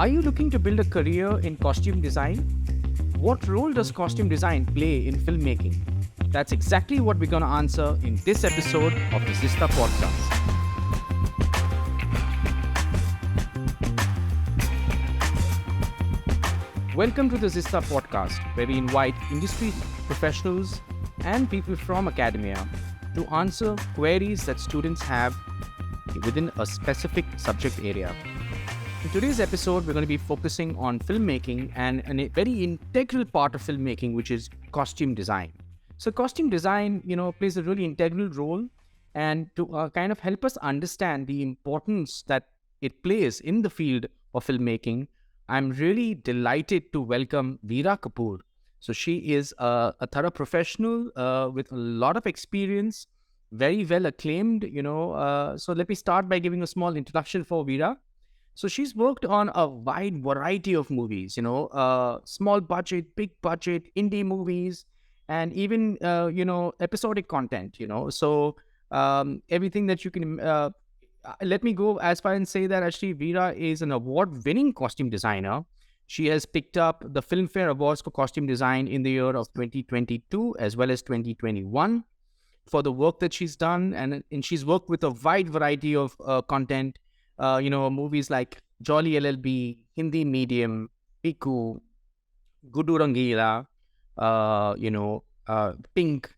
Are you looking to build a career in costume design? What role does costume design play in filmmaking? That's exactly what we're going to answer in this episode of the Zista Podcast. Welcome to the Zista Podcast, where we invite industry professionals and people from academia to answer queries that students have within a specific subject area. In today's episode, we're going to be focusing on filmmaking and a very integral part of filmmaking, which is costume design. So costume design, plays a really integral role, and to kind of help us understand the importance that it plays in the field of filmmaking, I'm really delighted to welcome Veera Kapur. So she is a thorough professional with a lot of experience, very well acclaimed, So let me start by giving a small introduction for Veera. So she's worked on a wide variety of movies, small budget, big budget, indie movies, and even, episodic content, So everything that you can, let me go as far and say that actually Veera is an award-winning costume designer. She has picked up the Filmfare Awards for Costume Design in the year of 2022 as well as 2021 for the work that she's done. And she's worked with a wide variety of content. Movies like Jolly LLB, Hindi Medium, Piku, Gudu Rangila, Pink.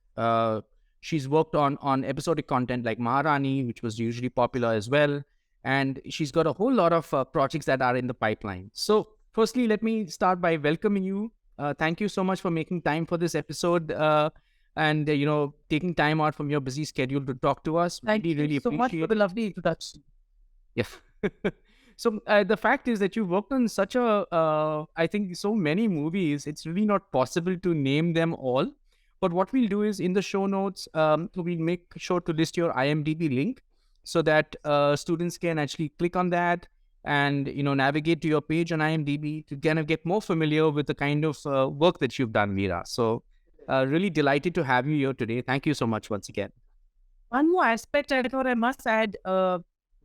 She's worked on episodic content like Maharani, which was usually popular as well. And she's got a whole lot of projects that are in the pipeline. So firstly, let me start by welcoming you. Thank you so much for making time for this episode and taking time out from your busy schedule to talk to us. Thank you really so much for the lovely introduction. Yeah. So the fact is that you worked on such I think so many movies, it's really not possible to name them all. But what we'll do is in the show notes, we'll make sure to list your IMDb link so that students can actually click on that and, navigate to your page on IMDb to kind of get more familiar with the kind of work that you've done, Veera. So really delighted to have you here today. Thank you so much once again. One more aspect I thought I must add.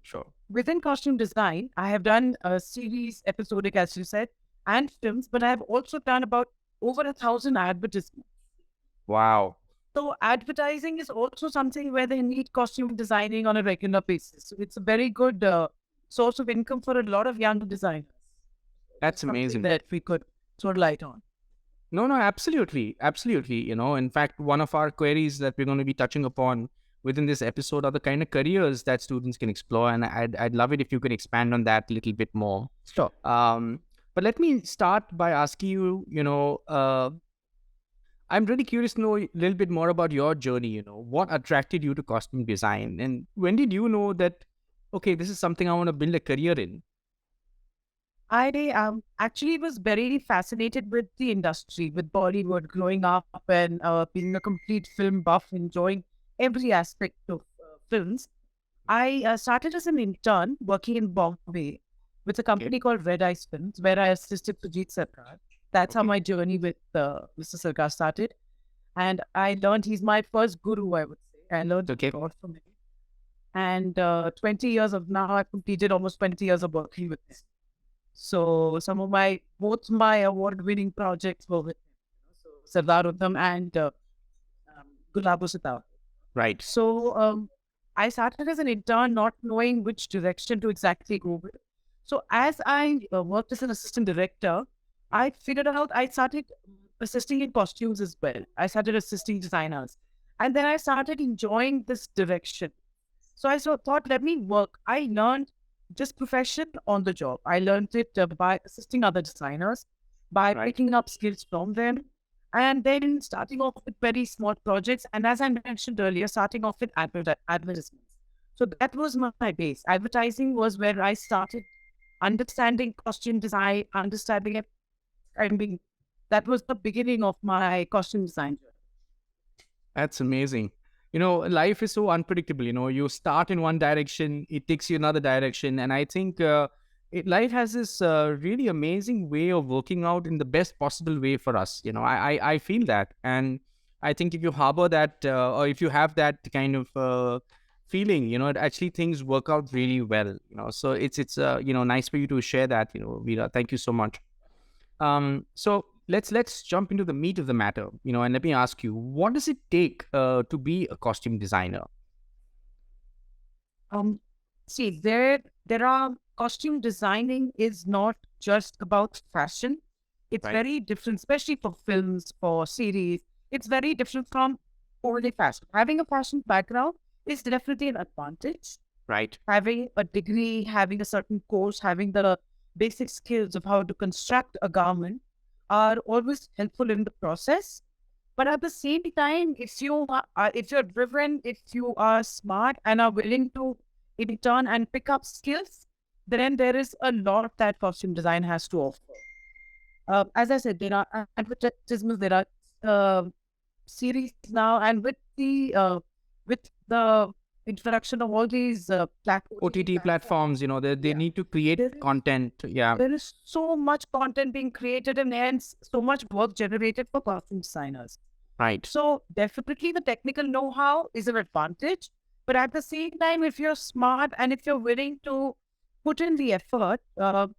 Sure. Within costume design, I have done a series, episodic, as you said, and films, but I have also done about over 1,000 advertisements. Wow. So advertising is also something where they need costume designing on a regular basis. So it's a very good source of income for a lot of young designers. That's amazing. That we could sort of light on. No, absolutely. Absolutely. In fact, one of our queries that we're going to be touching upon within this episode are the kind of careers that students can explore. And I'd love it if you could expand on that a little bit more. Sure. But let me start by asking you, I'm really curious to know a little bit more about your journey, what attracted you to costume design? And when did you know that, okay, this is something I want to build a career in? I actually was very fascinated with the industry, with Bollywood, growing up and being a complete film buff, enjoying every aspect of films. I started as an intern working in Bombay with a company called Red Ice Films, where I assisted Sujit Sarkar. That's how my journey with Mr. Sarkar started. And I learned, he's my first guru, I would say. I learned a lot from him. And 20 years of now, I've completed almost 20 years of working with him. So some of both my award-winning projects were with him. So Sardar Uddham and Gulabo Sitawa. Right. So I started as an intern, not knowing which direction to exactly go with. So as I worked as an assistant director, I figured out I started assisting in costumes as well. I started assisting designers. And then I started enjoying this direction. So I thought, let me work. I learned this profession on the job. I learned it by assisting other designers, by picking up skills from them, and then starting off with very small projects. And as I mentioned earlier, starting off with advertisements. So that was my base. Advertising was where I started understanding costume design, understanding it. That was the beginning of my costume design journey. That's amazing. Life is so unpredictable. You start in one direction, it takes you another direction. And I think life has this really amazing way of working out in the best possible way for us. I feel that. And I think if you harbor that or if you have that kind of feeling, actually things work out really well, so it's nice for you to share that, Veera. Thank you so much. So let's jump into the meat of the matter, and let me ask you, what does it take to be a costume designer? Um, See, there are costume designing is not just about fashion. It's Right. very different, especially for films, for series. It's very different from only fashion. Having a fashion background is definitely an advantage. Right. Having a degree, having a certain course, having the basic skills of how to construct a garment are always helpful in the process. But at the same time, if you're driven, if you are smart and are willing to intern and pick up skills, then there is a lot that costume design has to offer. As I said, there are advertisements, there are series now, and with the introduction of all these OTT platforms, they yeah, need to create there is content. Yeah. there is so much content being created and hence so much work generated for costume designers. Right. So definitely the technical know-how is an advantage. But at the same time, if you're smart and if you're willing to put in the effort,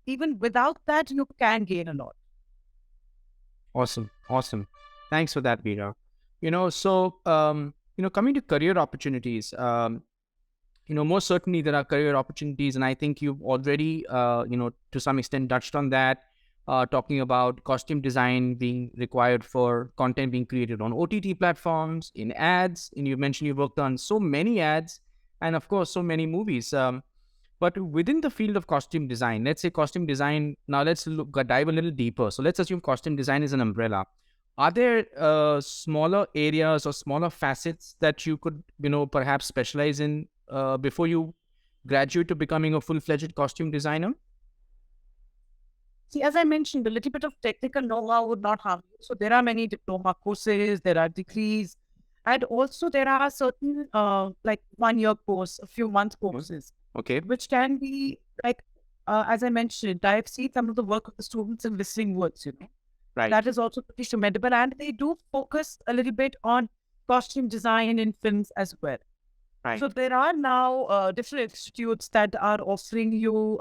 even without that, you can gain a lot. Awesome. Awesome. Thanks for that, Veera. Coming to career opportunities, most certainly there are career opportunities, and I think you've already, to some extent touched on that, talking about costume design being required for content being created on OTT platforms, in ads, and you mentioned you worked on so many ads, and of course, so many movies. But within the field of costume design, let's say costume design, now let's dive a little deeper. So let's assume costume design is an umbrella. Are there smaller areas or smaller facets that you could, perhaps specialize in before you graduate to becoming a full-fledged costume designer? See, as I mentioned, a little bit of technical know-how would not harm you. So there are many diploma courses, there are degrees, and also there are certain like 1 year course, a few months courses, Okay. which can be like, as I mentioned, I've seen some of the work of the students in listening words. Right. That is also pretty commendable. And they do focus a little bit on costume design in films as well. Right. So there are now different institutes that are offering you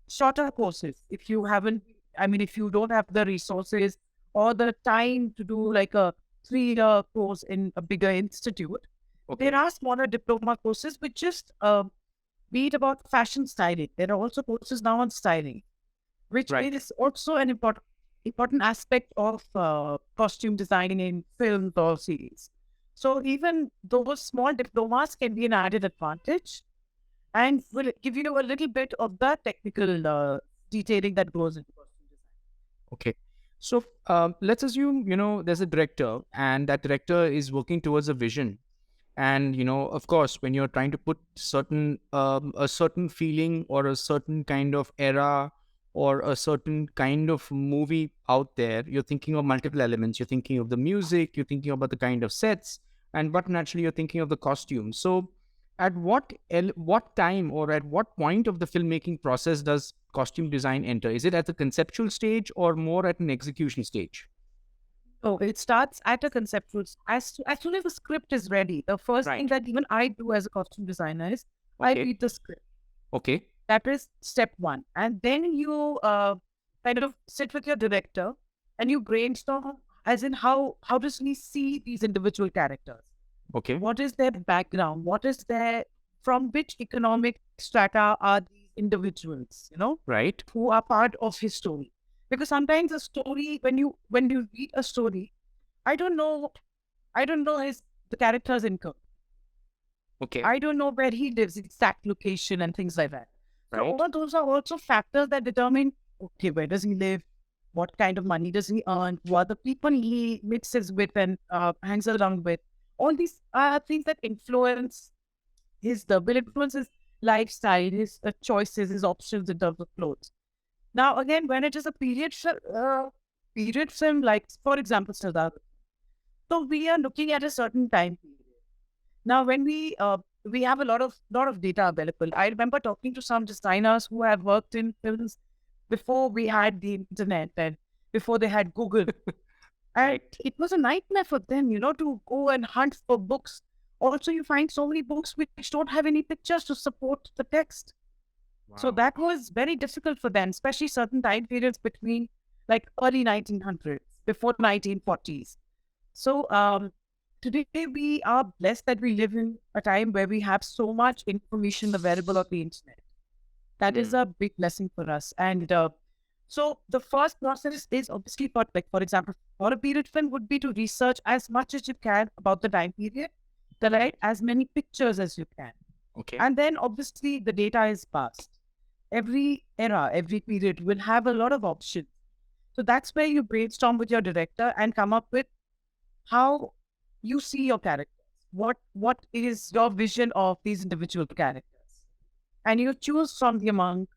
shorter courses. If you haven't, if you don't have the resources or the time to do like a 3 year course in a bigger institute, Okay. there are smaller diploma courses which just be it about fashion styling. There are also courses now on styling, which Right. is also an important aspect of costume design in films or series. So even those small diplomas can be an added advantage and will give you a little bit of the technical detailing that goes into costume design. Okay. So let's assume, there's a director and that director is working towards a vision. And, of course, when you're trying to put a certain feeling or a certain kind of era or a certain kind of movie out there, you're thinking of multiple elements. You're thinking of the music, you're thinking about the kind of sets, and but naturally you're thinking of the costume. So at what time or at what point of the filmmaking process does costume design enter? Is it at the conceptual stage or more at an execution stage? Oh, it starts at a conceptual. As soon as the script is ready, the first thing Right. that even I do as a costume designer is I Okay. read the script. Okay. That is step one. And then you kind of sit with your director and you brainstorm as in how does he see these individual characters? Okay. What is their background? What is their from which economic strata are these individuals, Right. who are part of his story? Because sometimes a story, when you read a story, I don't know his the character's income. Okay. I don't know where he lives, exact location and things like that. So Right. all those are also factors that determine, okay, where does he live? What kind of money does he earn? What are the people he mixes with and hangs around with? All these are things that will influence his lifestyle, his choices, his options in terms of clothes. Now, again, when it is a period film, like for example, Sardar, so we are looking at a certain time period. Now, when we have a lot of data available. I remember talking to some designers who have worked in films before we had the internet and before they had Google. And Right. it was a nightmare for them, to go and hunt for books Also, you find so many books which don't have any pictures to support the text. So that was very difficult for them, especially certain time periods between like early 1900s, before 1940s. So today we are blessed that we live in a time where we have so much information available on the internet. That is a big blessing for us. And so the first process is obviously for, like, for example, for a period film would be to research as much as you can about the time period, to write as many pictures as you can. Okay. And then obviously the data is passed. Every era, every period will have a lot of options. So that's where you brainstorm with your director and come up with how you see your characters. What is your vision of these individual characters? And you choose from the among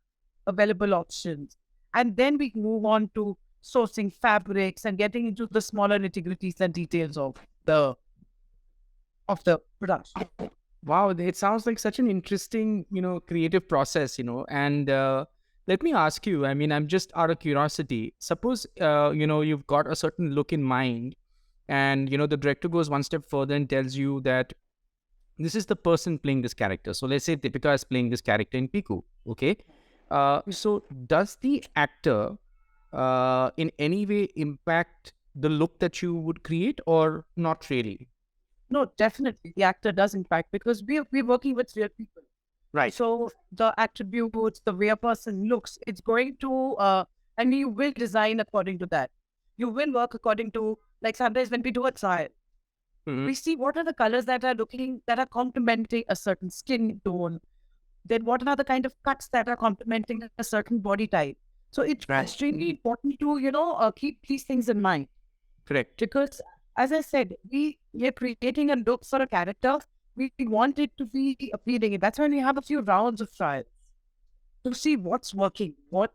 available options. And then we move on to sourcing fabrics and getting into the smaller nitty-gritties and details of the production. Wow, it sounds like such an interesting, creative process, and let me ask you, I mean, I'm just out of curiosity. Suppose, you've got a certain look in mind and, the director goes one step further and tells you that this is the person playing this character. So let's say Deepika is playing this character in Piku, okay? So does the actor in any way impact the look that you would create or not really? No, definitely the actor does impact because we're working with real people. Right. So the attributes, the way a person looks, it's going to, and you will design according to that. You will work according to, like sometimes when we do a trial, we see what are the colors that are complementing a certain skin tone. Then what are the kind of cuts that are complementing a certain body type. So it's extremely important to, keep these things in mind. Correct. Because as I said, we are creating a look for a character. We want it to be appealing. That's when we have a few rounds of trials to see what's working, what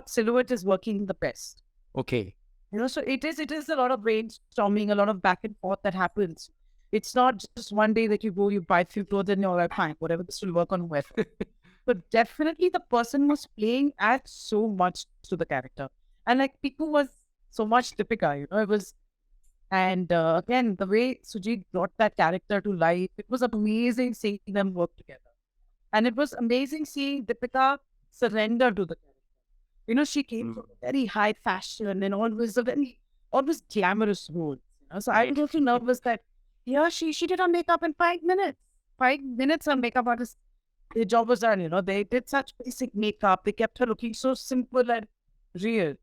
silhouette is working the best. Okay. So it is a lot of brainstorming, a lot of back and forth that happens. It's not just one day that you go, you buy a few clothes and you're like, fine, whatever, this will work on whoever. But definitely the person was playing adds so much to the character. And like Piku was so much Deepika, it was. And again, the way Sujit brought that character to life, it was amazing seeing them work together. And it was amazing seeing Deepika surrender to the character. She came from a very high fashion and always glamorous role. So I was also nervous that, she did her makeup in 5 minutes. 5 minutes her makeup artist, their job was done, they did such basic makeup. They kept her looking so simple and real.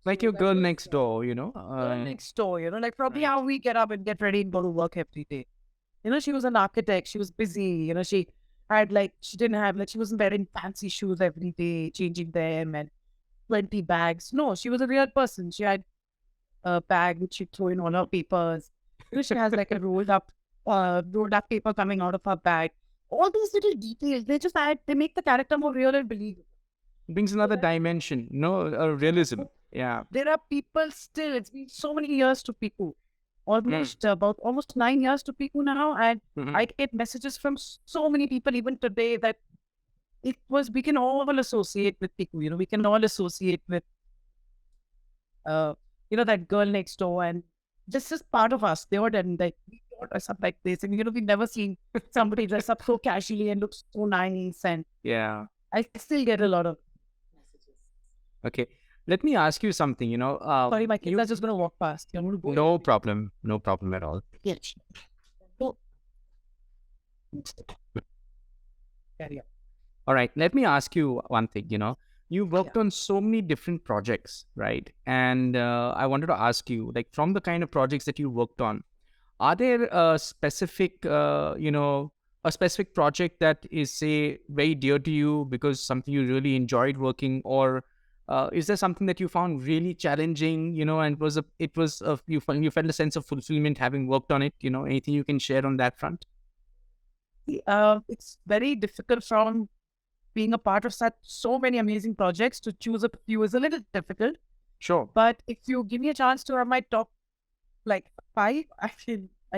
Like your girl next door, Girl next door, like probably how we get up and get ready and go to work every day. She was an architect. She was busy. She wasn't wearing fancy shoes every day, changing them and 20 bags. No, she was a real person. She had a bag which she'd throw in all her papers. She has like a rolled up paper coming out of her bag. All these little details, they make the character more real and believable. Brings another dimension, realism. Yeah. There are people still, it's been so many years to Piku. Almost 9 years to Piku now. And I get messages from so many people even today that we can all associate with Piku. We can all associate with, that girl next door. And this is part of us. They were like, we don't dress up like this. And, we've never seen somebody dress up so casually and look so nice. And yeah, I still get a lot of messages. Okay. Let me ask you something, Sorry, my kids are just going to walk past. No problem. No problem at all. Yes. Carry on. All right. Let me ask you one thing, you worked on so many different projects, right? And I wanted to ask you, like, from the kind of projects that you worked on, are there a specific project that is, say, very dear to you because something you really enjoyed working, or is there something that you found really challenging, and you felt a sense of fulfillment having worked on it? Anything you can share on that front? It's very difficult from being a part of so many amazing projects to choose a few is a little difficult. Sure. But if you give me a chance to have my top, like 5, I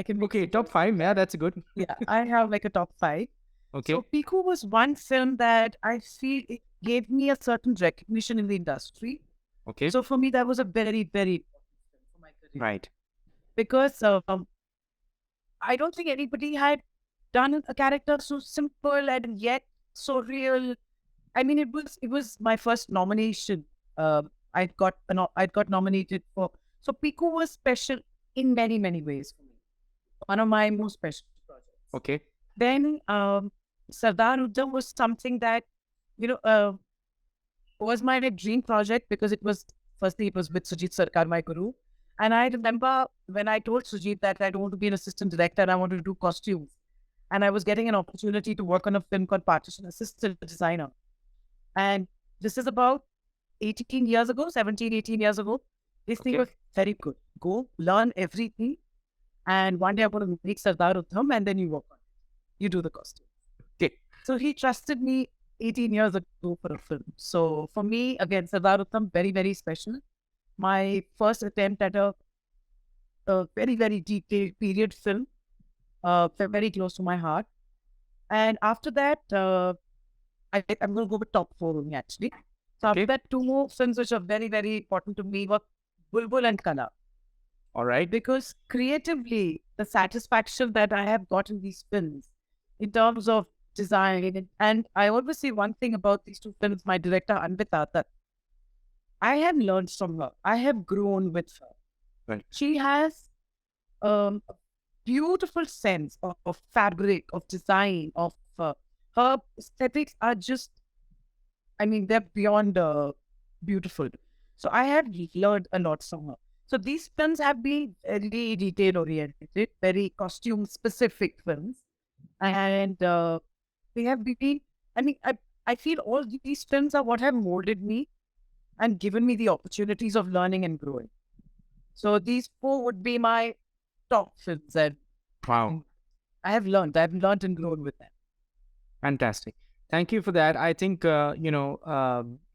can. Okay, top 5. Yeah, that's good. Yeah, I have like a top 5. Okay. So Piku was one film that I feel it gave me a certain recognition in the industry. Okay. So for me, that was a very, very important film for my career. Right. Because I don't think anybody had done a character so simple and yet so real. I mean, it was my first nomination. I'd got nominated for. So Piku was special in many many ways for me. One of my most special projects. Okay. Then Sardar Uddham was something that you know was my dream project because it was firstly it was with Sujit Sarkar, my guru. And I remember when I told Sujit that I don't want to be an assistant director and I wanted to do costumes. And I was getting an opportunity to work on a film called Partition Assistant Designer. And this is about 18 years ago, 17, 18 years ago. This thing was very good. Go learn everything. And one day I'm going to make Sardar Uddham and then you work on it. You do the costume. Okay. So he trusted me 18 years ago for a film. So for me, again, Sardar Uddham, very, very special. My first attempt at a very, very detailed period film, very close to my heart. And after that, I'm going to go with top four only, actually. So after that, two more films which are very, very important to me were Bulbul and Kala. All right. Because creatively, the satisfaction that I have got in these films, in terms of design, and I always say one thing about these two films, my director, Anvita, that I have learned from her. I have grown with her. Right. She has a beautiful sense of fabric, of design, of her aesthetics are just, I mean, they're beyond beautiful. So I have learned a lot from her. So these films have been very detail oriented, very costume specific films. And they have been, I mean, I feel all these films are what have molded me and given me the opportunities of learning and growing. So these four would be my top films. And Wow. I've learned and grown with them. Fantastic. Thank you for that. I think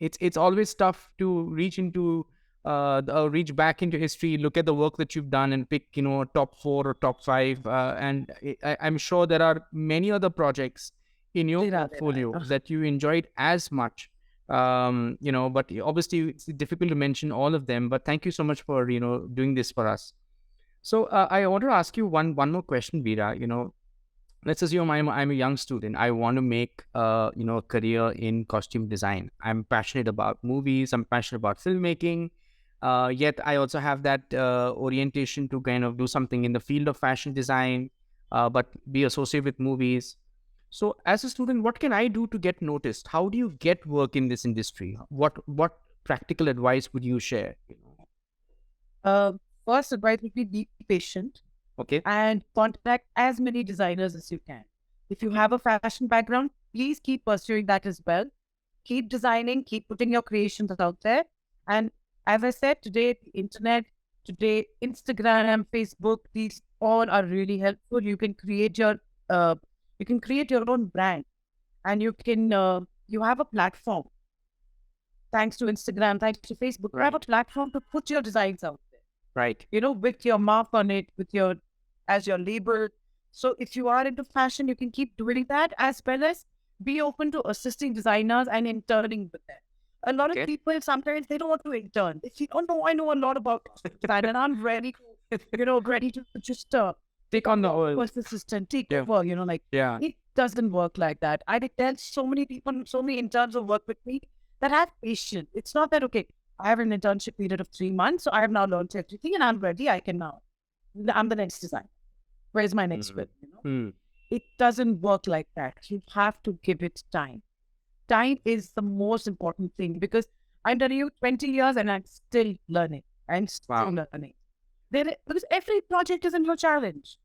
it's always tough to reach back into history, look at the work that you've done, and pick top four or top five. And I'm sure there are many other projects in your portfolio that you enjoyed as much. But obviously it's difficult to mention all of them. But thank you so much for doing this for us. So I want to ask you one more question, Veera. Let's assume I'm a young student. I want to make a career in costume design. I'm passionate about movies. I'm passionate about filmmaking. Yet I also have that orientation to kind of do something in the field of fashion design, but be associated with movies. So as a student, what can I do to get noticed? How do you get work in this industry? What practical advice would you share? First advice would be patient. Okay. And contact as many designers as you can. If you have a fashion background, please keep pursuing that as well. Keep designing, keep putting your creations out there. And as I said, today, the internet, today, Instagram, Facebook, these all are really helpful. You can create your own brand, and you have a platform. Thanks to Instagram, thanks to Facebook, you have a platform to put your designs out there. Right. With your mark on it, as your label. So if you are into fashion, you can keep doing that, as well as be open to assisting designers and interning with them. A lot of people, sometimes they don't want to intern. They say, oh no, I know a lot about design and I'm ready to just take on the whole first assistant, take over, it doesn't work like that. I tell so many people, so many interns who work with me that have patience. It's not that, okay, I have an internship period of 3 months, so I have now learned everything and I'm ready. I'm the next designer. Where's my next film? It doesn't work like that. You have to give it time. Time is the most important thing, because I'm telling you, 20 years and I'm still learning. Learning. Because every project is a new challenge.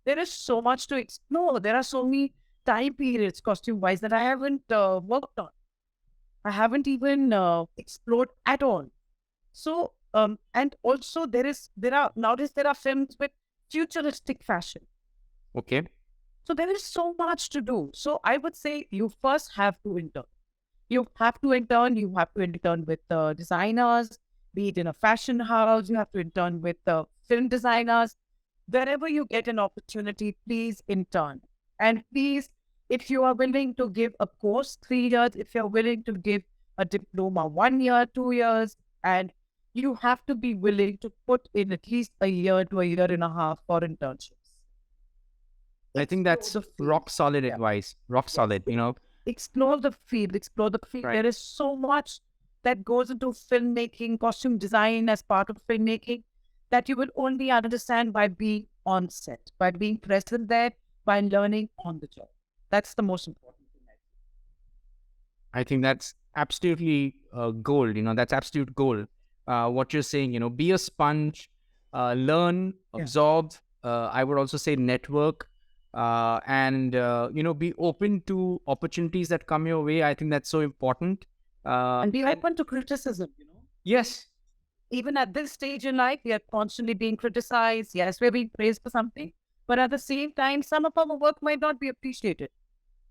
There is so much to explore. There are so many time periods, costume-wise, that I haven't worked on. I haven't even explored at all. So, and also nowadays there are films with futuristic fashion. Okay. So there is so much to do. So I would say you first have to intern. You have to intern with designers, be it in a fashion house. You have to intern with film designers. Wherever you get an opportunity, please intern. And please, if you are willing to give a course 3 years, if you're willing to give a diploma 1 year, 2 years, and you have to be willing to put in at least a year to a year and a half for internships. I think that's rock solid advice. Rock solid, Explore the field, explore the field. Right. There is so much that goes into filmmaking, costume design as part of filmmaking that you will only understand by being on set, by being present there, by learning on the job. That's the most important thing. I think that's absolutely gold. That's absolute gold. What you're saying, be a sponge, learn, absorb. I would also say network, and be open to opportunities that come your way. I think that's so important. And be open to criticism. Yes. Even at this stage in life, we are constantly being criticized. Yes, we're being praised for something, but at the same time, some of our work might not be appreciated.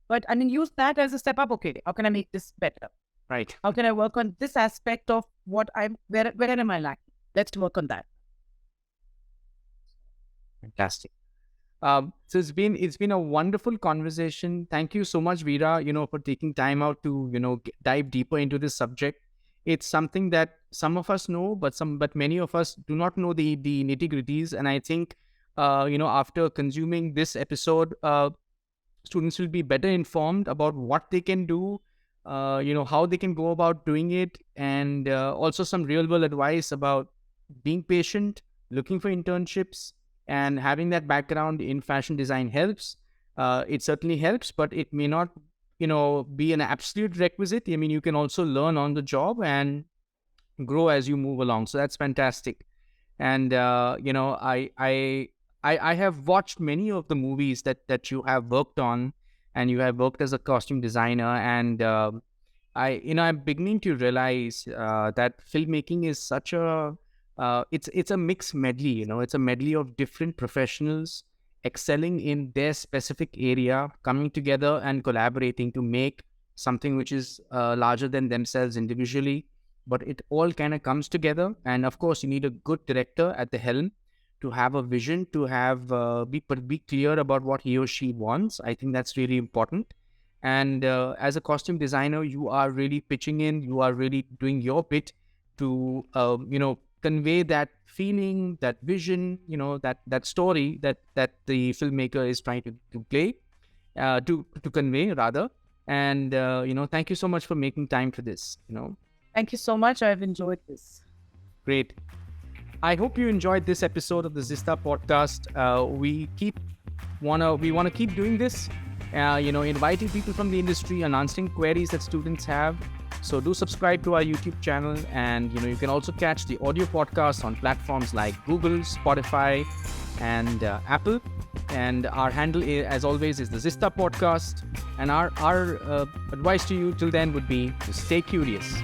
But and then use that as a step up. Okay, how can I make this better? Right. How can I work on this aspect of what where am I lacking? Let's work on that. Fantastic. So it's been a wonderful conversation. Thank you so much, Veera, for taking time out to dive deeper into this subject. It's something that some of us know, but many of us do not know the nitty-gritties. And I think after consuming this episode, students will be better informed about what they can do, how they can go about doing it, and also some real world advice about being patient, looking for internships, and having that background in fashion design helps. It certainly helps, but it may not, be an absolute requisite. I mean, you can also learn on the job and grow as you move along. So that's fantastic. And I have watched many of the movies that you have worked on, and you have worked as a costume designer. And I'm beginning to realize that filmmaking is such a it's a mixed medley. It's a medley of different professionals excelling in their specific area, coming together and collaborating to make something which is larger than themselves individually, but it all kind of comes together. And of course, you need a good director at the helm to have a vision, to have be clear about what he or she wants. I think that's really important. And as a costume designer, you are really pitching in, you are really doing your bit to convey that feeling, that vision, that story that the filmmaker is trying to play, to convey rather. And thank you so much for making time for this. Thank you so much. I've enjoyed this. Great. I hope you enjoyed this episode of the Zista Podcast. We want to keep doing this, inviting people from the industry and answering queries that students have. So do subscribe to our YouTube channel, and you can also catch the audio podcast on platforms like Google, Spotify, and Apple. And our handle, as always, is the Zista Podcast. And our advice to you till then would be to stay curious.